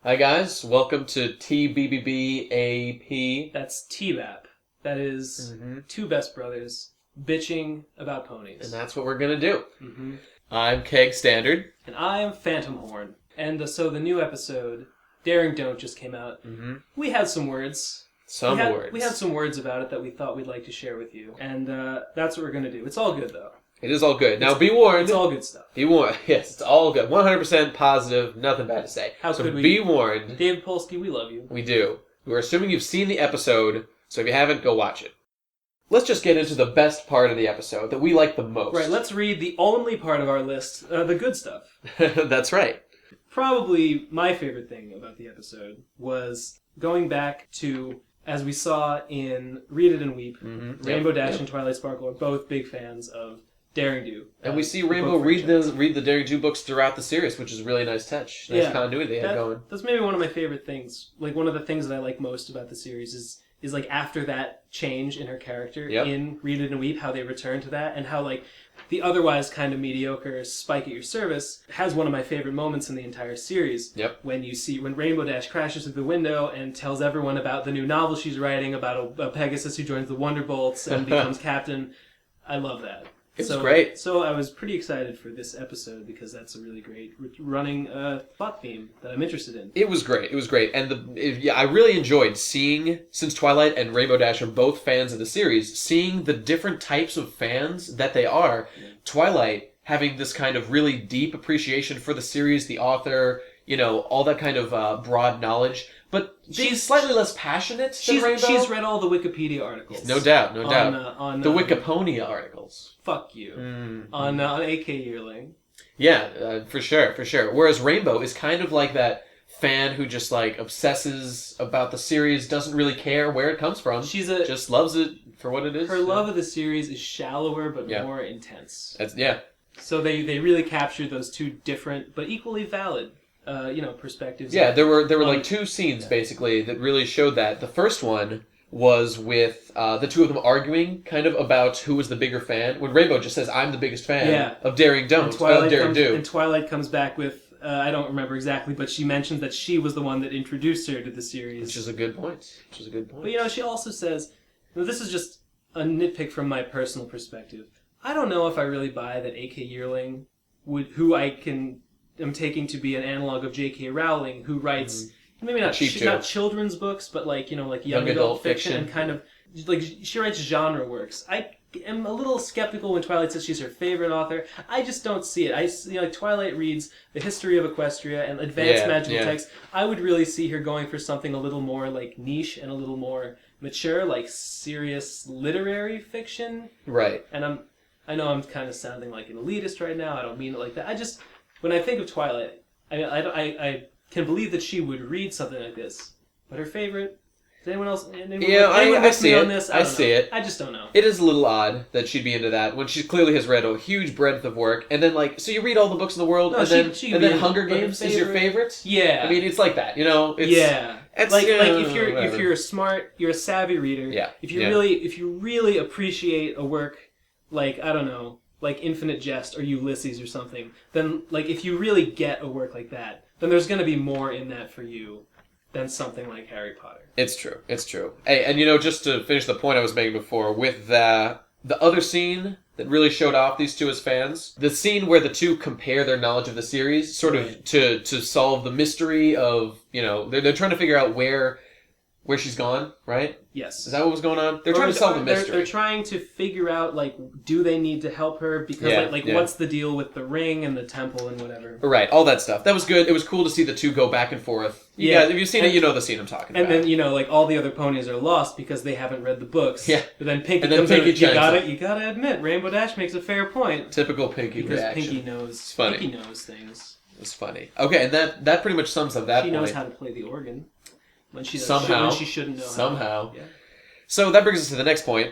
Hi guys, welcome to TBBBAP. That's TBAP. That is two best brothers bitching about ponies. And that's what we're gonna do. Mm-hmm. I'm Keg Standard. And I am Phantom Horn. And so the new episode, Daring Don't, just came out. Mm-hmm. We had some words. We had some words about it that we thought we'd like to share with you. And that's what we're going to do. It's all good, though. It is all good. Now, be warned. It's all good stuff. Be warned. Yes, it's all good. 100% positive. Nothing bad to say. How could we? Be warned. David Polsky, we love you. We do. We're assuming you've seen the episode, so if you haven't, go watch it. Let's just get into the best part of the episode that we like the most. Right, let's read the only part of our list, the good stuff. That's right. Probably my favorite thing about the episode was going back to, as we saw in Read It and Weep, Rainbow Dash and Twilight Sparkle are both big fans of Daring Do. And we see Rainbow read the Daring Do books throughout the series, which is a really nice touch. Nice continuity they have going. That's maybe one of my favorite things. Like, one of the things that I like most about the series is like after that change in her character in Read It and Weep, how they return to that, and how like the otherwise kind of mediocre Spike at Your Service has one of my favorite moments in the entire series. When Rainbow Dash crashes through the window and tells everyone about the new novel she's writing about a Pegasus who joins the Wonderbolts and becomes captain. I love that. It's great. So I was pretty excited for this episode because that's a really great running plot theme that I'm interested in. It was great. And I really enjoyed seeing, since Twilight and Rainbow Dash are both fans of the series, seeing the different types of fans that they are. Yeah. Twilight having this kind of really deep appreciation for the series, the author, all that kind of broad knowledge. But she's slightly less passionate than Rainbow. She's read all the Wikipedia articles. No doubt. On the Wikiponia articles. Fuck you. On AK Yearling. Yeah, for sure. Whereas Rainbow is kind of like that fan who just like obsesses about the series, doesn't really care where it comes from. Just loves it for what it is. Her love of the series is shallower but more intense. Yeah. So they really captured those two different but equally valid perspectives. Yeah, there were like two scenes basically that really showed that. The first one was with the two of them arguing kind of about who was the bigger fan. When Rainbow just says, "I'm the biggest fan of Daring Don't," Daring Do. And Twilight comes back with, I don't remember exactly, but she mentions that she was the one that introduced her to the series. Which is a good point. But she also says, this is just a nitpick from my personal perspective. I don't know if I really buy that A.K. Yearling, who I'm taking to be an analog of J.K. Rowling, who writes maybe not children's books, but like young adult fiction, and kind of like she writes genre works. I am a little skeptical when Twilight says she's her favorite author. I just don't see it. Twilight reads the history of Equestria and advanced magical texts. I would really see her going for something a little more like niche and a little more mature, like serious literary fiction. Right. And I know I'm kind of sounding like an elitist right now. I don't mean it like that. When I think of Twilight, I can believe that she would read something like this. But her favorite? Does anyone else? I see it. I see it. I just don't know. It is a little odd that she'd be into that when she clearly has read a huge breadth of work, and then so you read all the books in the world, and then Hunger Games is your favorite. Yeah, I mean it's like that, It's like if you're smart, you're a savvy reader. Yeah. If you really appreciate a work like like Infinite Jest or Ulysses or something, then if you really get a work like that, then there's going to be more in that for you than something like Harry Potter. It's true. Hey, and just to finish the point I was making before, with the other scene that really showed off these two as fans, the scene where the two compare their knowledge of the series, sort of to solve the mystery of, they're trying to figure out where she's gone, right? Yes. Is that what was going on? They're trying to solve the mystery. They're trying to figure out, do they need to help her? Because, what's the deal with the ring and the temple and whatever? Right, all that stuff. That was good. It was cool to see the two go back and forth. You guys, if you've seen it, you know the scene I'm talking about. And then, all the other ponies are lost because they haven't read the books. Yeah. But then Pinky comes in. You gotta admit, Rainbow Dash makes a fair point. Typical Pinky reaction. Because Pinky knows. It's funny. Pinky knows things. It's funny. Okay, and that pretty much sums up that point. She knows how to play the organ. When she shouldn't know. Somehow. Yeah. So that brings us to the next point.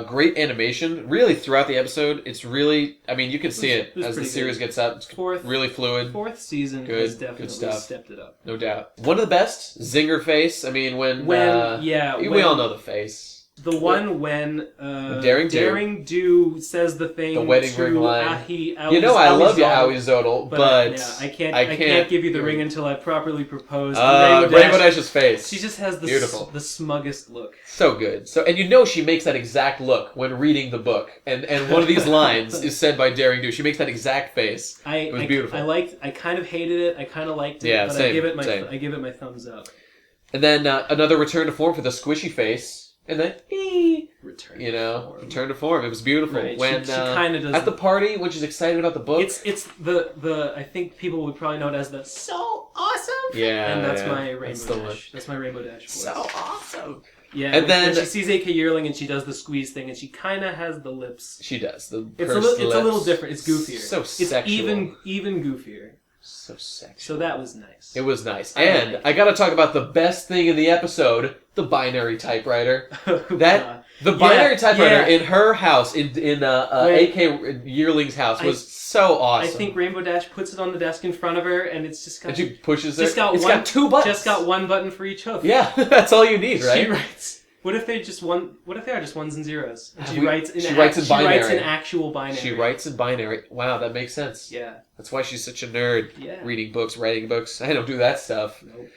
Great animation. Really, throughout the episode, it's really... I mean, you can see it as the series gets up. It's really fluid. Fourth season has definitely stepped it up. No doubt. One of the best, Zinger face. I mean, we all know the face. The one when Daring Do says the thing, the wedding to ring line. I love you, Aoi Zodel, but yeah, I can't give you the ring until I properly propose. Rainbow Dash's face. She just has the smuggest look. So good. And she makes that exact look when reading the book, and one of these lines is said by Daring Do. She makes that exact face. It was beautiful. I kind of hated it. I kind of liked it. Yeah, but same, I give it my thumbs up. And then another return to form for the squishy face, and then return to form. It was beautiful. Right. When she kind of does at the party when she's excited about the book. It's the I think people would probably know it as the so awesome. Yeah, and that's my Rainbow Dash. That's my Rainbow Dash voice. So awesome. Yeah, and then when she sees AK Yearling and she does the squeeze thing, and she kind of has the lips. She does It's a little different. It's goofier. So sexual. It's even goofier. So sexual. So that was nice. It was nice. And I gotta talk about the best thing in the episode, the binary typewriter. The binary typewriter in her house, in AK Yearling's house, was so awesome. I think Rainbow Dash puts it on the desk in front of her, and it's just got... And she pushes it. It's got 2 buttons. Just got 1 button for each hoof. Yeah, that's all you need, right? She writes... What if they are just ones and zeros? And she writes in binary. She writes in actual binary. She writes in binary. Wow, that makes sense. Yeah. That's why she's such a nerd. Yeah. Reading books, writing books. I don't do that stuff. Nope.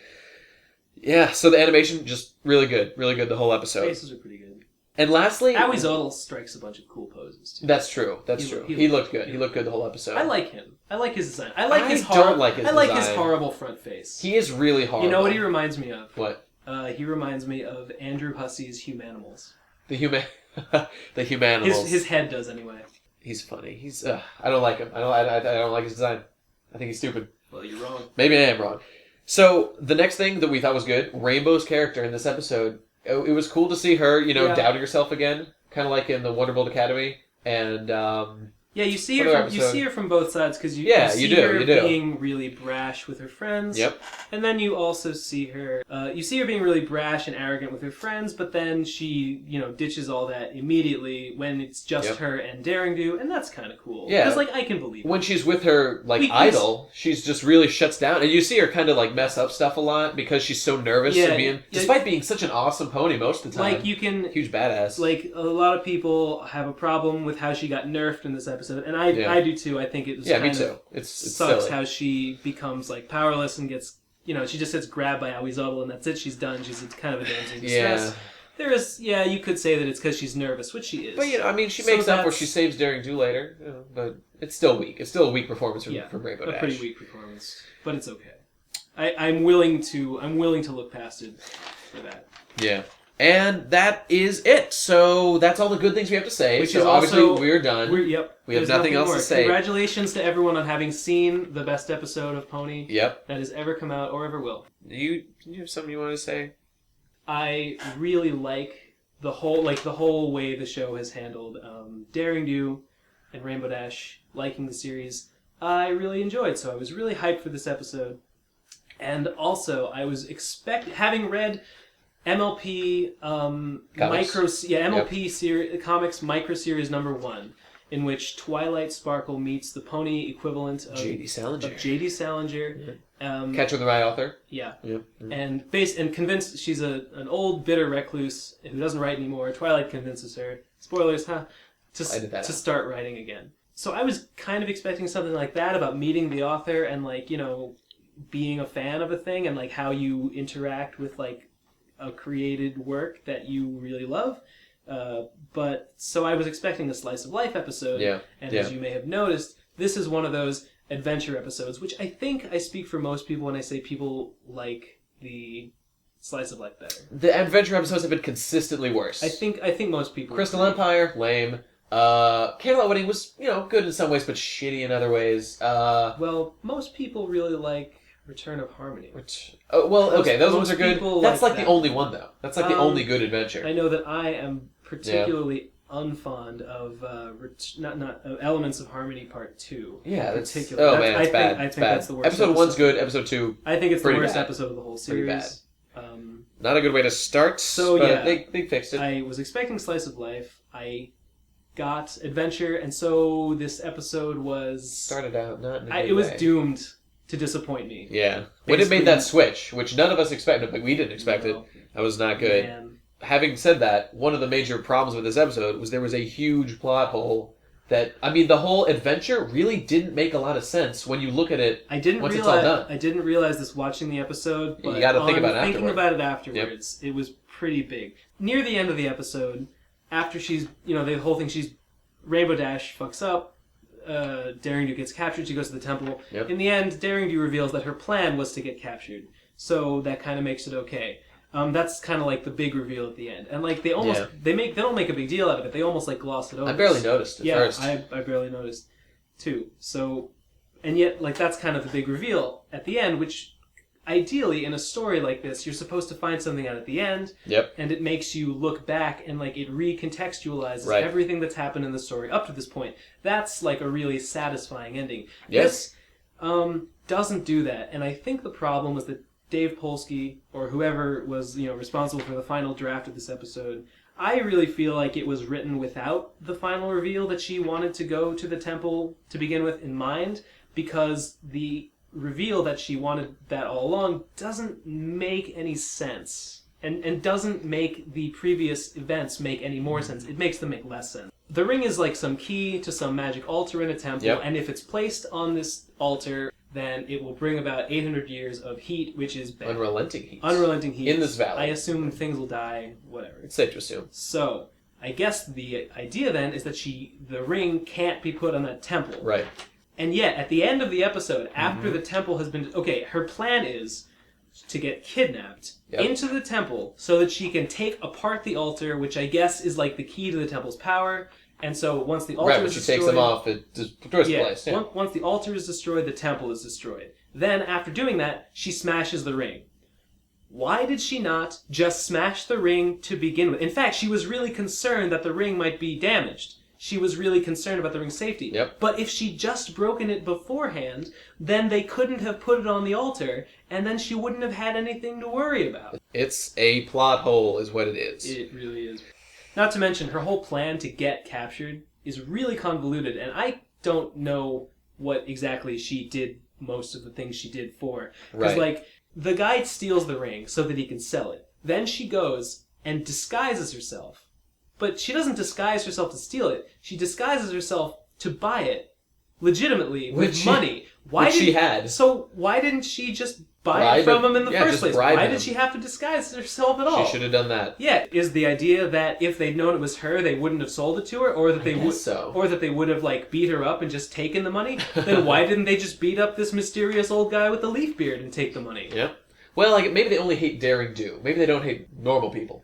Yeah, so the animation, just really good. Really good the whole episode. Faces are pretty good. And lastly... Aoi Zodel strikes a bunch of cool poses, too. That's true. He looked good. He looked good the whole episode. I like him. I like his design. I like his horrible front face. He is really horrible. You know what he reminds me of? What? He reminds me of Andrew Hussy's Humanimals. The Humanimals. His head does anyway. He's funny. He's I don't like him. I don't like his design. I think he's stupid. Well, you're wrong. Maybe I am wrong. So the next thing that we thought was good, Rainbow's character in this episode. It was cool to see her, doubting herself again, kind of like in the Wonderbolt Academy, and yeah, you see her from both sides because you see her being really brash with her friends. Yep. And then you also see her being really brash and arrogant with her friends, but then she ditches all that immediately when it's just her and Daring Do, and that's kind of cool. Yeah. Because I can believe it. When she's with her idol, she's just really shuts down, and you see her kind of mess up stuff a lot because she's so nervous despite being such an awesome pony most of the time. Huge badass. A lot of people have a problem with how she got nerfed in this episode. And I do too. I think it was me too. It sucks silly. how she becomes powerless and gets she just gets grabbed by Aoi Zodel and that's it. She's done. She's kind of a damsel in distress. There is you could say that it's because she's nervous, which she is. But she makes up where she saves Daring Do later. But it's still weak. It's still a weak performance from Rainbow Dash. A pretty weak performance, but it's okay. I'm willing to look past it for that. Yeah. And that is it. So that's all the good things we have to say. Which so is obviously also, we're done. We have nothing else to say. Congratulations to everyone on having seen the best episode of Pony that has ever come out or ever will. Do you have something you want to say? I really like the whole way the show has handled Daring Do and Rainbow Dash, liking the series. I really enjoyed, so I was really hyped for this episode. And also, I was having read MLP Comics Micro Series #1, in which Twilight Sparkle meets the pony equivalent of J.D. Salinger. Catcher the Rye author. Yeah. Yep. And convinced she's an old bitter recluse who doesn't write anymore. Twilight convinces her, spoilers, to start writing again. So I was kind of expecting something like that about meeting the author and being a fan of a thing and how you interact with a created work that you really love. But so I was expecting a slice of life episode. Yeah. And as you may have noticed, this is one of those adventure episodes, which I think I speak for most people when I say people like the slice of life better. The adventure episodes have been consistently worse. I think most people. Crystal Empire, lame. Candlelight Wedding was, good in some ways, but shitty in other ways. Well, most people really like Return of Harmony. Those ones are good. That's like the only one, though. That's the only good adventure. I know that I am particularly unfond of Elements of Harmony Part 2. Yeah, that's particular. Oh man, it's bad. I think that's the worst. Episode 1's good. Episode 2, I think it's the worst bad. episode of the whole series. Pretty bad. Not a good way to start. So but they fixed it. I was expecting slice of life. I got adventure, and so this episode started out not in a good it was way. Doomed to disappoint me. Yeah. When it made that switch, which none of us expected, but we didn't expect it, that was not good. Man. having said that, one of the major problems with this episode was there was a huge plot hole that, I mean, the whole adventure really didn't make a lot of sense when you look at it once it's all done. I didn't realize this watching the episode, but you got to think about it thinking about it afterwards, it was pretty big. Near the end of the episode, after she's, the whole thing, Rainbow Dash fucks up, Daring Do gets captured, she goes to the temple. Yep. In the end, Daring Do reveals that her plan was to get captured, so that kind of makes it okay. That's kind of like the big reveal at the end, and like they don't make a big deal out of it. They almost like gloss it over. I barely noticed at first. I barely noticed too. So, and yet like that's kind of the big reveal at the end, which ideally in a story like this you're supposed to find something out at the end. Yep. And it makes you look back and like it recontextualizes everything that's happened in the story up to this point. That's like a really satisfying ending. Yes. This doesn't do that, and I think the problem was that Dave Polsky, or whoever was responsible for the final draft of this episode, I really feel like it was written without the final reveal that she wanted to go to the temple to begin with in mind, because the reveal that she wanted that all along doesn't make any sense, and doesn't make the previous events make any more sense. It makes them make less sense. The ring is like some key to some magic altar in a temple, and if it's placed on this altar, then it will bring about 800 years of heat, which is bad. Unrelenting heat. Unrelenting heat. In this valley. I assume things will die, whatever. It's safe to assume. So, I guess the idea then is that the ring can't be put on that temple. Right. And yet, at the end of the episode, after the temple has been... Okay, her plan is to get kidnapped into the temple so that she can take apart the altar, which I guess is like the key to the temple's power. And so once the altar is destroyed... Right, when she takes them off, it destroys the place. Yeah. Once the altar is destroyed, the temple is destroyed. Then, after doing that, she smashes the ring. Why did she not just smash the ring to begin with? In fact, she was really concerned that the ring might be damaged. She was really concerned about the ring's safety. Yep. But if she'd just broken it beforehand, then they couldn't have put it on the altar, and then she wouldn't have had anything to worry about. It's a plot hole is what it is. It really is. Not to mention, her whole plan to get captured is really convoluted, and I don't know what exactly she did most of the things she did for. Because, like, the guy steals the ring so that he can sell it. Then she goes and disguises herself. But she doesn't disguise herself to steal it. She disguises herself to buy it legitimately with money. She had. So why didn't she just buy it from him in the first place? Why did she have to disguise herself at all? She should have done that. Yeah, is the idea that if they'd known it was her, they wouldn't have sold it to her, or that they would have like beat her up and just taken the money? Then why didn't they just beat up this mysterious old guy with the leaf beard and take the money? Yeah. Well, like maybe they only hate Daring Do. Maybe they don't hate normal people.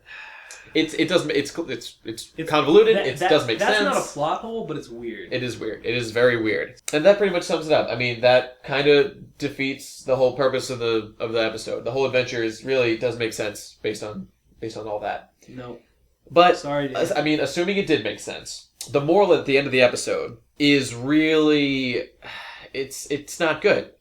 It's convoluted. It doesn't make sense. That's not a plot hole, but it's weird. It is weird. It is very weird, and that pretty much sums it up. I mean, that kind of defeats the whole purpose of the episode. The whole adventure doesn't make sense based on all that. No, but sorry, Dave. I mean, assuming it did make sense, the moral at the end of the episode is really it's not good.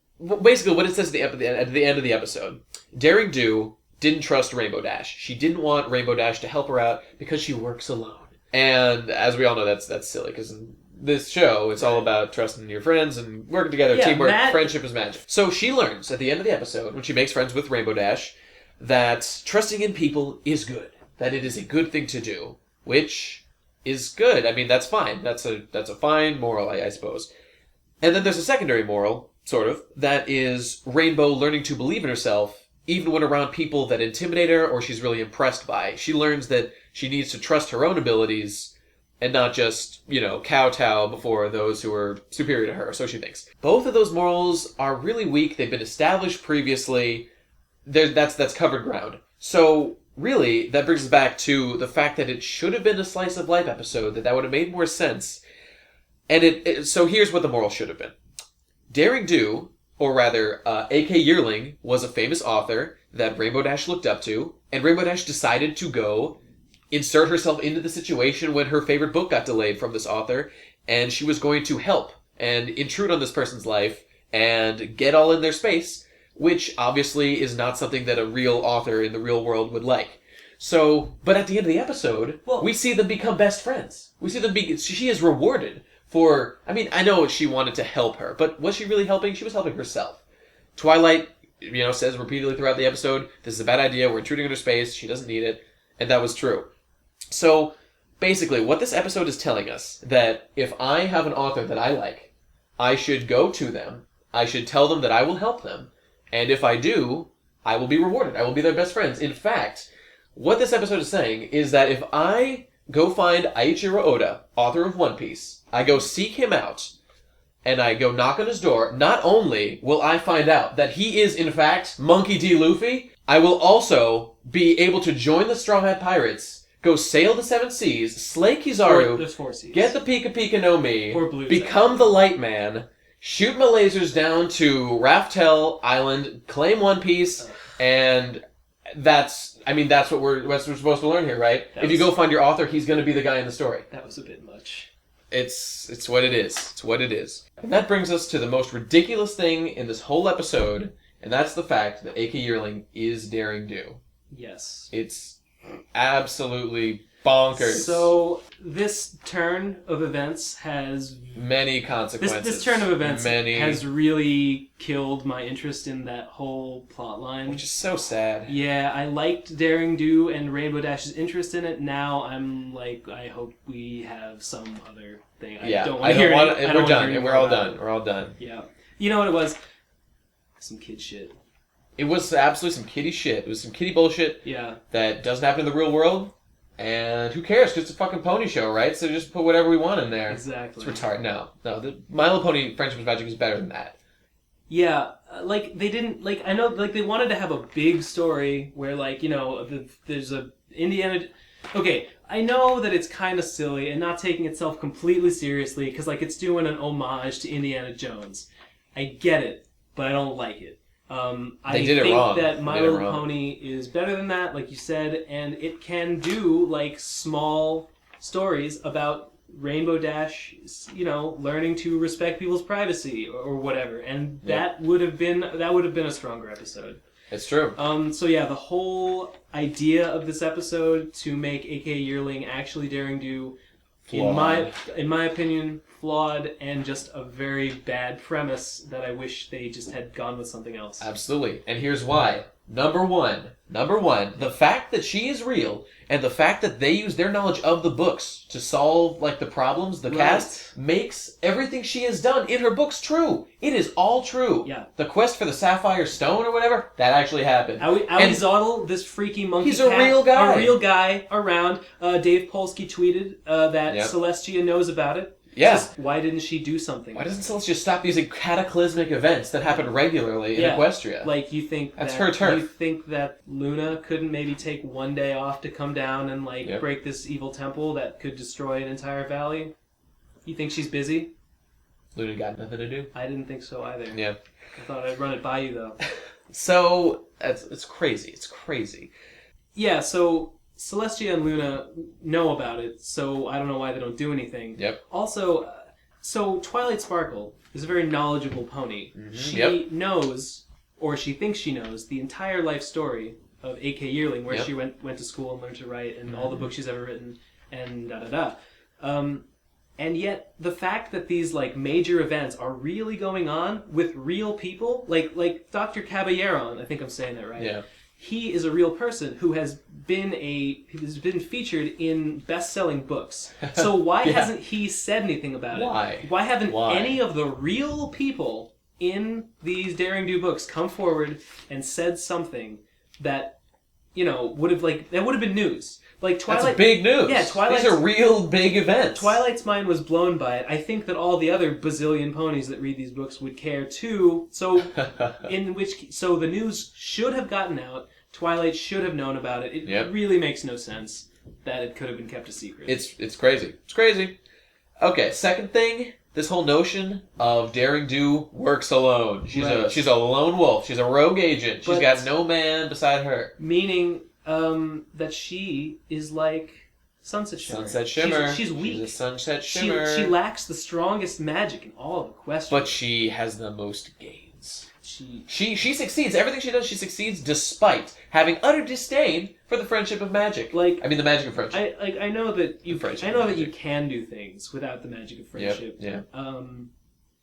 Basically, what it says at the end of the episode, Daring Do didn't trust Rainbow Dash. She didn't want Rainbow Dash to help her out because she works alone. And as we all know, that's silly, because in this show, it's all about trusting your friends and working together, teamwork, friendship is magic. So she learns at the end of the episode, when she makes friends with Rainbow Dash, that trusting in people is good. That it is a good thing to do, which is good. I mean, that's fine. That's a fine moral, I suppose. And then there's a secondary moral, sort of, that is Rainbow learning to believe in herself even when around people that intimidate her or she's really impressed by. She learns that she needs to trust her own abilities and not just, kowtow before those who are superior to her, so she thinks. Both of those morals are really weak. They've been established previously. That's covered ground. So, really, that brings us back to the fact that it should have been a slice of life episode, that would have made more sense. And so here's what the moral should have been. Daring Do, or rather, A.K. Yearling, was a famous author that Rainbow Dash looked up to, and Rainbow Dash decided to go insert herself into the situation when her favorite book got delayed from this author, and she was going to help and intrude on this person's life and get all in their space, which obviously is not something that a real author in the real world would like. So, but at the end of the episode, we see them become best friends. We see them she is rewarded for, I mean, I know she wanted to help her, but was she really helping? She was helping herself. Twilight, says repeatedly throughout the episode, this is a bad idea, we're intruding on her space, she doesn't need it. And that was true. So, basically, what this episode is telling us, that if I have an author that I like, I should go to them, I should tell them that I will help them, and if I do, I will be rewarded. I will be their best friends. In fact, what this episode is saying is that if I go find Aiichiro Oda, author of One Piece, I go seek him out, and I go knock on his door, not only will I find out that he is, in fact, Monkey D. Luffy, I will also be able to join the Straw Hat Pirates, go sail the Seven Seas, slay Kizaru, There's 4 seas. get the Pika Pika no Mi, Or blues, become the Light Man, shoot my lasers down to Raftel Island, claim One Piece, and that's what we're supposed to learn here, right? If you go find your author, he's going to be the guy in the story. That was a bit much. It's what it is. It's what it is. And that brings us to the most ridiculous thing in this whole episode, and that's the fact that AK Yearling is Daring Do. Yes. It's absolutely bonkers. So this turn of events has many consequences. This turn of events has really killed my interest in that whole plot line. Which is so sad. Yeah, I liked Daring Do and Rainbow Dash's interest in it. Now I'm like, I hope we have some other thing. We're done. We're all done. We're all done. Yeah. You know what it was? Some kid shit. It was absolutely some kiddie shit. It was some kiddie bullshit. Yeah. That doesn't happen in the real world. And who cares? Because it's a fucking pony show, right? So just put whatever we want in there. Exactly. It's retarded. No. The My Little Pony Friendship is Magic is better than that. Yeah. Like, they didn't... Like, I know, like, they wanted to have a big story where, like, you know, there's a Indiana... Okay, I know that it's kind of silly and not taking itself completely seriously because, like, it's doing an homage to Indiana Jones. I get it, but I don't like it. I think that My Little Pony is better than that, like you said, and it can do, like, small stories about Rainbow Dash, you know, learning to respect people's privacy or whatever, and that would have been a stronger episode. It's true. So yeah, the whole idea of this episode to make AK Yearling actually Daring Do, in my opinion, flawed and just a very bad premise that I wish they just had gone with something else. Absolutely. And here's why. Number one, the fact that she is real and the fact that they use their knowledge of the books to solve, like, the problems, the cast, makes everything she has done in her books true. It is all true. Yeah. The quest for the Sapphire Stone or whatever, that actually happened. Awi this freaky monkey he's a real guy. A real guy around. Dave Polsky tweeted that Celestia knows about it. Yeah. Just, why didn't she do something? Why doesn't Celestia stop using cataclysmic events that happen regularly in Equestria? Like, you think that's her turf. You think that Luna couldn't maybe take one day off to come down and, like, break this evil temple that could destroy an entire valley? You think she's busy? Luna got nothing to do? I didn't think so either. Yeah. I thought I'd run it by you, though. So, it's crazy. It's crazy. Yeah, so Celestia and Luna know about it, so I don't know why they don't do anything. Yep. Also, so Twilight Sparkle is a very knowledgeable pony. Mm-hmm. She knows, or she thinks she knows, the entire life story of AK Yearling, where she went to school and learned to write, and all the books she's ever written, and da-da-da. And yet, the fact that these, like, major events are really going on with real people, like Dr. Caballeron, I think I'm saying that right. Yeah. He is a real person who has been featured in best-selling books. So why hasn't he said anything about it? Why haven't any of the real people in these Daring Do books come forward and said something that, you know, would have been news? Like Twilight, that's big news. Yeah, Twilight. These are real big events. Twilight's mind was blown by it. I think that all the other bazillion ponies that read these books would care too. So, so the news should have gotten out. Twilight should have known about it. It really makes no sense that it could have been kept a secret. It's crazy. It's crazy. Okay, second thing. This whole notion of Daring Do works alone. She's a lone wolf. She's a rogue agent. She's got no man beside her. Meaning that she is like Sunset Shimmer. Sunset Shimmer. She's weak. She's a Sunset Shimmer. She lacks the strongest magic in all of Equestria. But she has the most gains. She succeeds. Everything she does, she succeeds despite having utter disdain for the friendship of magic. The magic of friendship. I know that you can do things without the magic of friendship. Yep, yeah.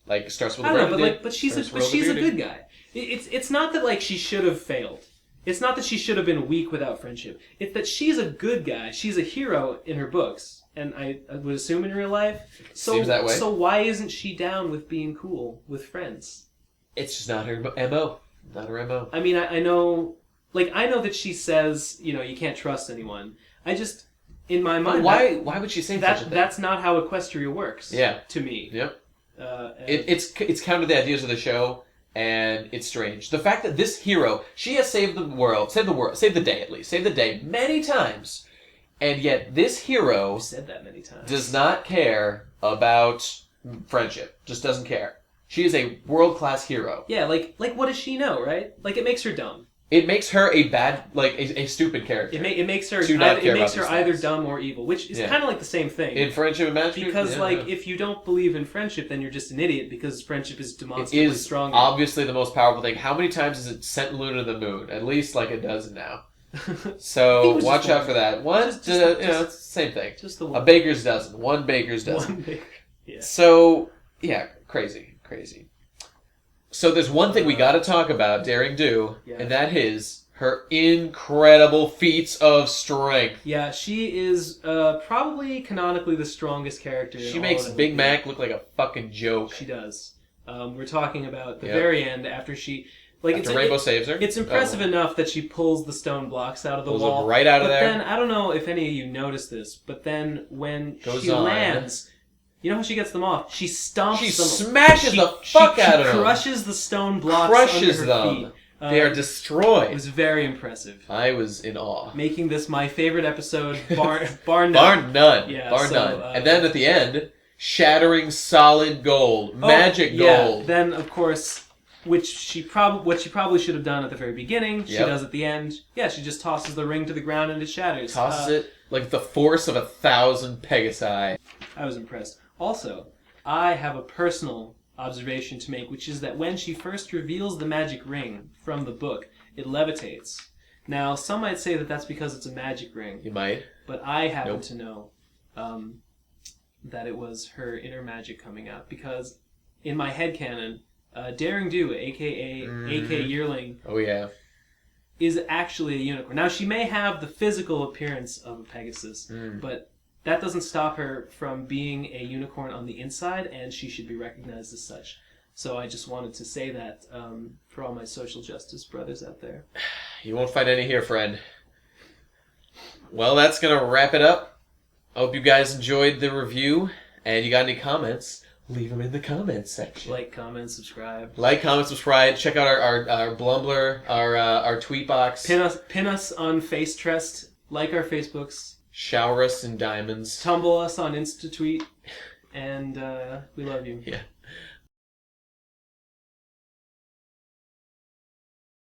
Like it starts with I don't know, but she's a good guy. It's not that, like, she should have failed. It's not that she should have been weak without friendship. It's that she's a good guy. She's a hero in her books, and I would assume in real life. So, Seems that way. So why isn't she down with being cool with friends? It's just not her MO. Not her MO. I mean, I know, like, I know that she says, you know, you can't trust anyone. I just, in my mind, Why would she say such a thing? That's not how Equestria works. Yeah. To me. Yep. It's counter to the ideas of the show, and it's strange. The fact that this hero, she has saved the day at least, saved the day many times, and yet this hero You've said that many times. does not care about friendship. Just doesn't care. She is a world-class hero. Yeah, like what does she know, right? Like, it makes her dumb. It makes her a bad, a stupid character. It makes her To either dumb or evil, which is kind of like the same thing. In friendship and magic? Because, if you don't believe in friendship, then you're just an idiot, because friendship is demonstrably It is stronger. obviously the most powerful thing. How many times has it sent Luna to the moon? At least like it does now. So watch out for that. It's the same thing. Just the one. A baker's dozen. One baker's dozen. One baker. Yeah. So, yeah, crazy. So there's one thing we got to talk about, Daring Do, and that is her incredible feats of strength. Yeah, she is probably canonically the strongest character. She makes Big Mac look like a fucking joke. She does. We're talking about the very end after she... After Rainbow saves her. It's impressive enough that she pulls the stone blocks out of the wall. Pulls them right out of there. But then, I don't know if any of you noticed this, but then when she lands... You know how she gets them off? She stomps them. She smashes the fuck out of them. She crushes the stone blocks under her feet. They are destroyed. It was very impressive. I was in awe. Making this my favorite episode, bar none. Bar none. Yeah, bar none. And then at the end, shattering solid gold, magic gold. Then, of course, what she probably should have done at the very beginning, she does at the end. Yeah, she just tosses the ring to the ground and it shatters. Tosses it like the force of 1,000 Pegasi. I was impressed. Also, I have a personal observation to make, which is that when she first reveals the magic ring from the book, it levitates. Now, some might say that that's because it's a magic ring. You might. But I happen to know that it was her inner magic coming out, because in my headcanon, Daring Do, a.k.a. AK Yearling, is actually a unicorn. Now, she may have the physical appearance of a Pegasus, but that doesn't stop her from being a unicorn on the inside, and she should be recognized as such. So I just wanted to say that for all my social justice brothers out there. You won't find any here, friend. Well, that's going to wrap it up. I hope you guys enjoyed the review, and you got any comments, leave them in the comments section. Like, comment, subscribe. Like, comment, subscribe. Check out our Blumbler, our tweet box. Pin us on Facetrest. Like our Facebooks. Shower us in diamonds. Tumble us on InstaTweet. And we love you. Yeah.